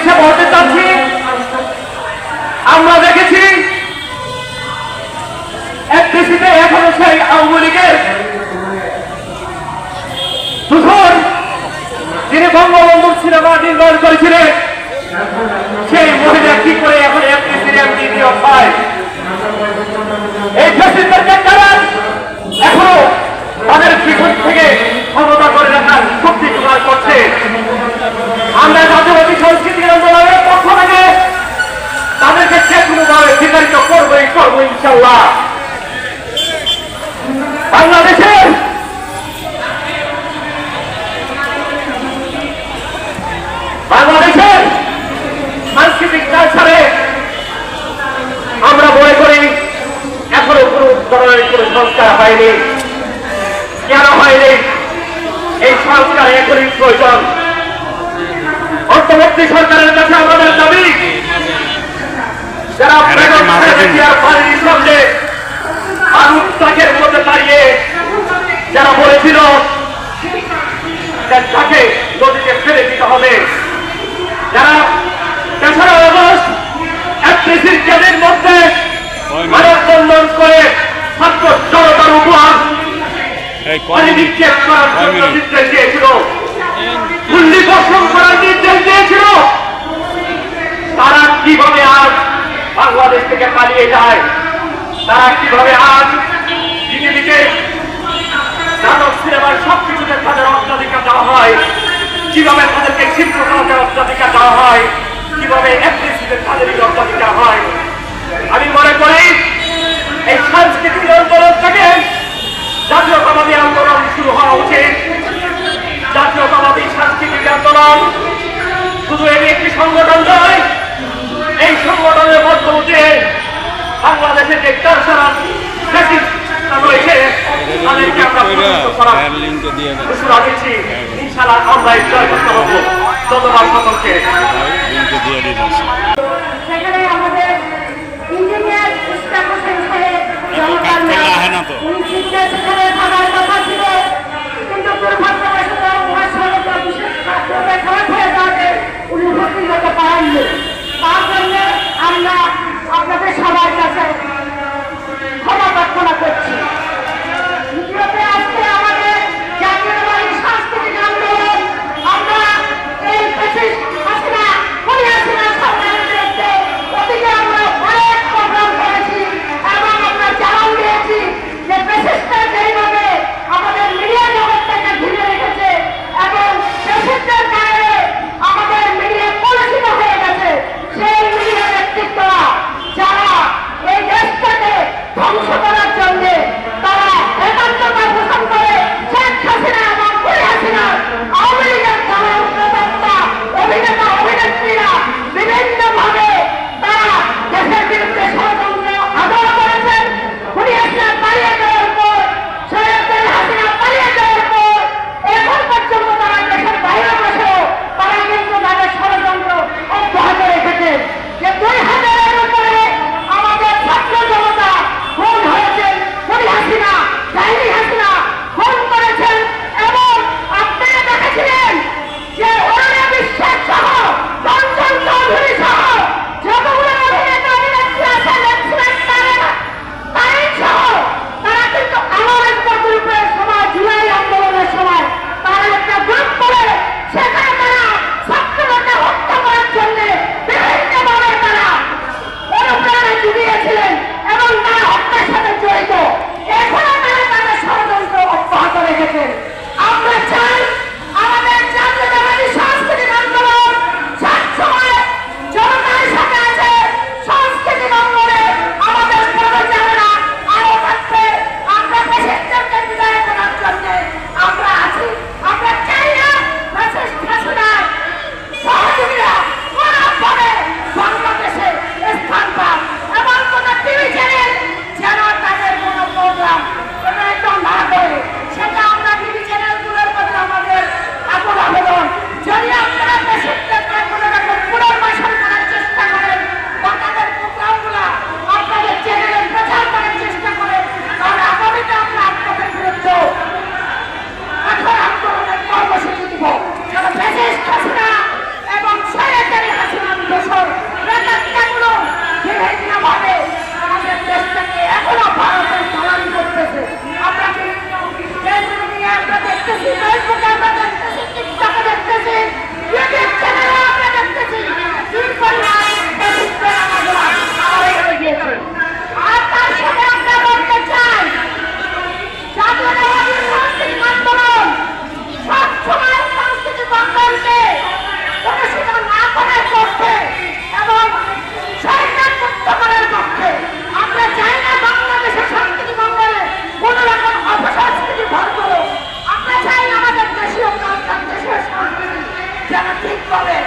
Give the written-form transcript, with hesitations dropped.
বিষয়ে বলতে চাচ্ছি, আমরা দেখেছি এফডিসিতে এখনো সেই আওয়ামী লীগের দুজন যিনি বঙ্গবন্ধুর সিনেমা নির্মাণ করেছিলেন সেই মহিলা কি করে এখন এফডিসির এমপি নিয়োগ হয়। এই ফ্যাসিস্টদের কারণ এখনো তাদের পিছন থেকে ক্ষমতা করে রাখার শক্তি জোগাড় করছে। আমরা জাতীয়বাদী সংস্কৃতি আন্দোলনের পক্ষ থেকে তাদেরকে যে কোনোভাবে বিতাড়িত করবোই করবো ইনশাল্লাহ। বাংলাদেশের সাংস্কৃতিক কালচারে আমরা মনে করি এখনো কোনো ধরনের কোনো সংস্কার হয়নি। কেন হয়নি? এই সংস্কার এখনই প্রয়োজন। অন্তর্বর্তী সরকারের কাছে আমাদের দাবি, যারা সামনে আগুন তাকের মধ্যে দাঁড়িয়ে যারা বলেছিল তাকে নদীতে ফেলে দিতে হবে, যারা তেসরা আগস্ট এফডিসির ক্যাডের মধ্যে মানববন্ধন করে ছাত্র জনতার উপর নিক্ষেপ করার জন্য নির্দেশ দিয়েছিল, গুল্লি বর্ষণ করার নির্দেশ দিয়েছিল, তারা কিভাবে আজ বাংলাদেশ থেকে পালিয়ে যায়? তারা কিভাবে আজ পৃথিবীতে নাটক সিনেমার সবকিছুতে তাদের অগ্রাধিকার দেওয়া হয়, কিভাবে তাদেরকে শিল্পকলাদের অগ্রাধিকার দেওয়া হয়, কিভাবে এফডিসিতে তাদের অগ্রাধিকার হয়? আমি মনে করি এই সাংস্কৃতিক আন্দোলন থেকে জাতীয়তাবাদী আন্দোলন শুরু হওয়া উচিত। জাতীয়তাবাদী সাংস্কৃতিক আন্দোলন শুধু এটি একটি সংগঠন নয়, এই সংগঠনের মাধ্যমে বাংলাদেশের যে কালচারাল রয়েছে তাদেরকে আমরা ঘোষণা দিচ্ছি, ইনশাআল্লাহ আমরা জয় করতে পারবো। ধন্যবাদ সকলকে। আমরা আপনাদের সবার কাছে ক্ষমা প্রার্থনা করছি। আজকে আমাদের জাতীয়তাবাদী সাংস্কৃতিক আন্দোলন আমরা এই অতীতে আমরা অনেক প্রোগ্রাম করেছি এবং আমরা জানান দিয়েছি যে পেশিস্টরা যেইভাবে আমাদের মিডিয়া জগৎটাকে ঘিরে রেখেছে হবে